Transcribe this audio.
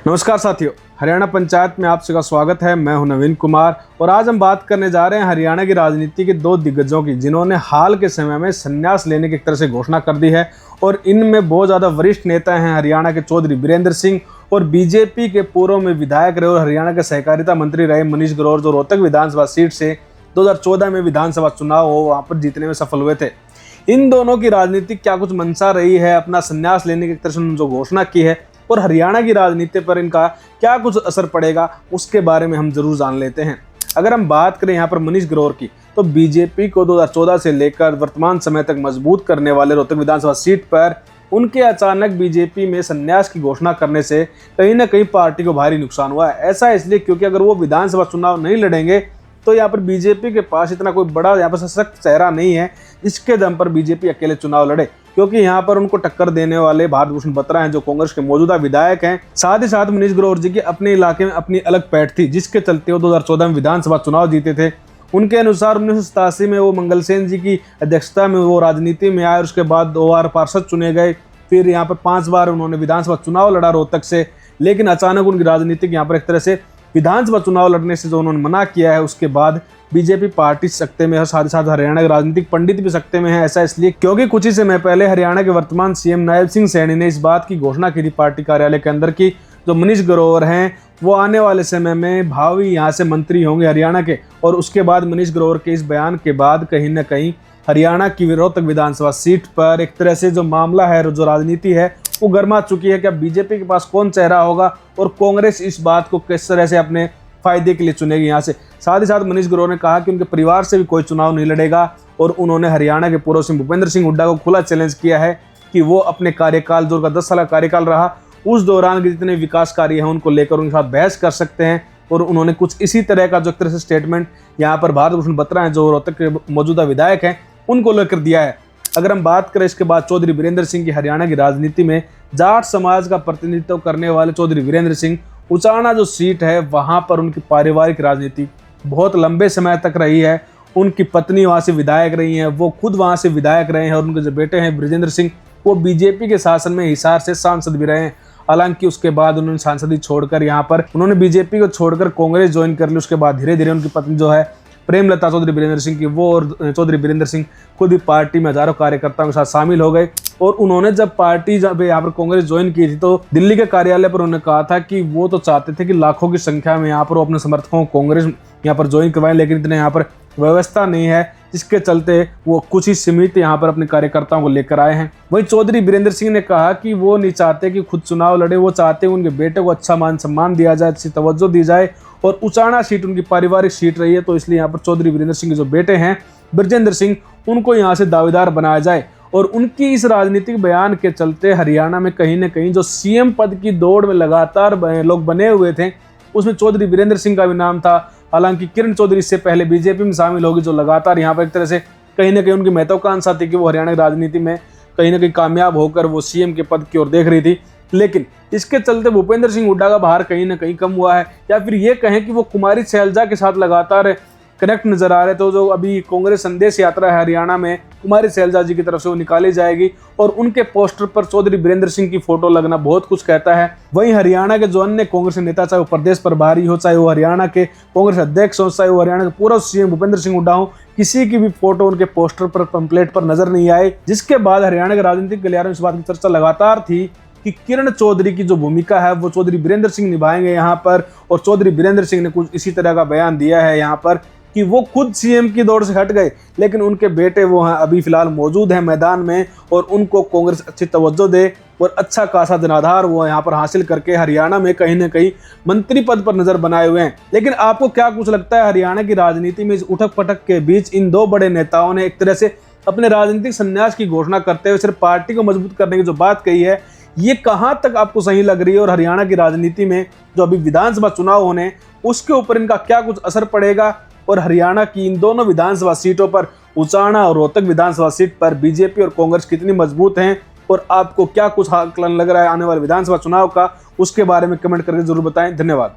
नमस्कार साथियों, हरियाणा पंचायत में आप सबका स्वागत है। मैं हूं नवीन कुमार और आज हम बात करने जा रहे हैं हरियाणा की राजनीति के दो दिग्गजों की, जिन्होंने हाल के समय में संन्यास लेने की एक तरह से घोषणा कर दी है। और इनमें बहुत ज़्यादा वरिष्ठ नेता हैं हरियाणा के चौधरी वीरेंद्र सिंह और बीजेपी के पूर्व में विधायक रहे और हरियाणा के सहकारिता मंत्री रहे मनीष ग्रोवर, जो रोहतक विधानसभा सीट से 2014 में विधानसभा चुनाव हो वहाँ पर जीतने में सफल हुए थे। इन दोनों की राजनीति क्या कुछ मंशा रही है, अपना संन्यास लेने की एक तरह से उन्होंने जो घोषणा की है और हरियाणा की राजनीति पर इनका क्या कुछ असर पड़ेगा, उसके बारे में हम जरूर जान लेते हैं। अगर हम बात करें यहाँ पर मनीष ग्रोवर की, तो बीजेपी को 2014 से लेकर वर्तमान समय तक मजबूत करने वाले रोहतक विधानसभा सीट पर उनके अचानक बीजेपी में संन्यास की घोषणा करने से कहीं ना कहीं पार्टी को भारी नुकसान हुआ है। ऐसा इसलिए क्योंकि अगर वो विधानसभा चुनाव नहीं लड़ेंगे तो यहाँ पर बीजेपी के पास इतना कोई बड़ा यहाँ पर सशक्त चेहरा नहीं है इसके दम पर बीजेपी अकेले चुनाव लड़े, क्योंकि यहाँ पर उनको टक्कर देने वाले भारत भूषण बत्रा हैं जो कांग्रेस के मौजूदा विधायक हैं। साथ ही साथ मनीष ग्रोवर जी की अपने इलाके में अपनी अलग पैठ थी, जिसके चलते वो 2014 में विधानसभा चुनाव जीते थे। उनके अनुसार 1987 में वो मंगलसेन जी की अध्यक्षता में वो राजनीति में आए और उसके बाद 2 बार पार्षद चुने गए। फिर यहाँ पर 5 बार उन्होंने विधानसभा चुनाव लड़ा रोहतक से, लेकिन अचानक उनकी राजनीतिक यहाँ पर एक तरह से विधानसभा चुनाव लड़ने से जो उन्होंने मना किया है, उसके बाद बीजेपी पार्टी सकते में है। साथ ही साथ हरियाणा के राजनीतिक पंडित भी सकते में है। ऐसा इसलिए क्योंकि कुछ ही समय पहले हरियाणा के वर्तमान सीएम नायब सिंह सैनी ने इस बात की घोषणा की थी पार्टी कार्यालय के अंदर की जो मनीष ग्रोवर हैं वो आने वाले समय में भावी यहाँ से मंत्री होंगे हरियाणा के। और उसके बाद मनीष ग्रोवर के इस बयान के बाद कहीं ना कहीं हरियाणा की रोहतक विधानसभा सीट पर एक तरह से जो मामला है, जो राजनीति है, वो गर्मा चुकी है कि अब बीजेपी के पास कौन चेहरा होगा और कांग्रेस इस बात को किस तरह से अपने फायदे के लिए चुनेगी यहाँ से। साथ ही साथ मनीष ग्रोवर ने कहा कि उनके परिवार से भी कोई चुनाव नहीं लड़ेगा और उन्होंने हरियाणा के पूर्व सीएम भूपेंद्र सिंह हुड्डा को खुला चैलेंज किया है कि वो अपने कार्यकाल, जो उनका 10 साल का कार्यकाल रहा, उस दौरान के जितने विकास कार्य हैं उनको लेकर उनके साथ बहस कर सकते हैं। और उन्होंने कुछ इसी तरह का जो एक तरह से स्टेटमेंट यहाँ पर भारत भूषण बत्रा हैं जो रोहतक के मौजूदा विधायक हैं उनको लेकर दिया है। अगर हम बात करें इसके बाद चौधरी वीरेंद्र सिंह की, हरियाणा की राजनीति में जाट समाज का प्रतिनिधित्व करने वाले चौधरी वीरेंद्र सिंह, उचाना जो सीट है वहां पर उनकी पारिवारिक राजनीति बहुत लंबे समय तक रही है। उनकी पत्नी वहां से विधायक रही हैं, वो खुद वहां से विधायक रहे हैं और उनके जो बेटे हैं ब्रिजेंद्र सिंह, वो बीजेपी के शासन में हिसार से सांसद भी रहे हैं। हालांकि उसके बाद उन्होंने सांसदी छोड़कर यहाँ पर उन्होंने बीजेपी को छोड़कर कांग्रेस ज्वाइन कर ली। उसके बाद धीरे धीरे उनकी पत्नी जो है प्रेमलता चौधरी वीरेंद्र सिंह की, वो और चौधरी वीरेंद्र सिंह खुद ही पार्टी में हजारों कार्यकर्ताओं के साथ शामिल हो गए। और उन्होंने जब पार्टी जब यहाँ पर कांग्रेस ज्वाइन की थी तो दिल्ली के कार्यालय पर उन्होंने कहा था कि वो तो चाहते थे कि लाखों की संख्या में यहाँ पर वो अपने समर्थकों को कांग्रेस यहाँ पर ज्वाइन करवाएं, लेकिन इतने यहाँ पर व्यवस्था नहीं है, जिसके चलते वो कुछ ही सीमित यहाँ पर अपने कार्यकर्ताओं को लेकर आए हैं। वहीं चौधरी वीरेंद्र सिंह ने कहा कि वो नहीं चाहते कि खुद चुनाव लड़े, वो चाहते हैं उनके बेटे को अच्छा मान सम्मान दिया जाए, अच्छी तवज्जो दी जाए। और उचाना सीट उनकी पारिवारिक सीट रही है, तो इसलिए यहाँ पर चौधरी वीरेंद्र सिंह के जो बेटे हैं ब्रजेंद्र सिंह, उनको यहाँ से दावेदार बनाया जाए। और उनकी इस राजनीतिक बयान के चलते हरियाणा में कहीं ना कहीं जो सीएम पद की दौड़ में लगातार लोग बने हुए थे, उसमें चौधरी वीरेंद्र सिंह का भी नाम था। हालांकि किरण चौधरी इससे पहले बीजेपी में शामिल होगी, जो लगातार यहाँ पर एक तरह से कहीं ना कहीं उनकी महत्वाकांक्षा थी कि वो हरियाणा की राजनीति में कहीं ना कहीं कामयाब होकर वो सीएम के पद की ओर देख रही थी। लेकिन इसके चलते भूपेंद्र सिंह हुड्डा का भार कहीं ना कहीं कम हुआ है, या फिर ये कहें कि वो कुमारी शैलजा के साथ लगातार कनेक्ट नजर आ रहे। तो जो अभी कांग्रेस संदेश यात्रा है हरियाणा में, कुमारी शैलजा जी की तरफ से वो निकाली जाएगी और उनके पोस्टर पर चौधरी वीरेंद्र सिंह की फोटो लगना बहुत कुछ कहता है। वहीं हरियाणा के जो अन्य कांग्रेस नेता, चाहे वो प्रदेश प्रभारी हो, चाहे वो हरियाणा के कांग्रेस अध्यक्ष हो, चाहे वो हरियाणा के पूर्व सीएम भूपेंद्र सिंह हुड्डा हो, किसी की भी फोटो उनके पोस्टर पर, पंपलेट पर नजर नहीं आए। जिसके बाद हरियाणा के राजनीतिक गलियारों में इस बात की चर्चा लगातार थी कि किरण चौधरी की जो भूमिका है वो चौधरी वीरेंद्र सिंह निभाएंगे यहाँ पर। और चौधरी वीरेंद्र सिंह ने कुछ इसी तरह का बयान दिया है यहाँ पर कि वो खुद सीएम की दौड़ से हट गए, लेकिन उनके बेटे वो हैं अभी फिलहाल मौजूद हैं मैदान में और उनको कांग्रेस अच्छी तवज्जो दे और अच्छा खासा जनाधार वो यहाँ पर हासिल करके हरियाणा में कहीं ना कहीं मंत्री पद पर नजर बनाए हुए हैं। लेकिन आपको क्या कुछ लगता है, हरियाणा की राजनीति में इस उठक पटक के बीच इन दो बड़े नेताओं ने एक तरह से अपने राजनीतिक संन्यास की घोषणा करते हुए सिर्फ पार्टी को मजबूत करने की जो बात कही है, ये कहां तक आपको सही लग रही है? और हरियाणा की राजनीति में जो अभी विधानसभा चुनाव होने, उसके ऊपर इनका क्या कुछ असर पड़ेगा? और हरियाणा की इन दोनों विधानसभा सीटों पर, उचाना और रोहतक विधानसभा सीट पर बीजेपी और कांग्रेस कितनी मजबूत हैं? और आपको क्या कुछ आकलन लग रहा है आने वाले विधानसभा चुनाव का, उसके बारे में कमेंट करके जरूर बताएं। धन्यवाद।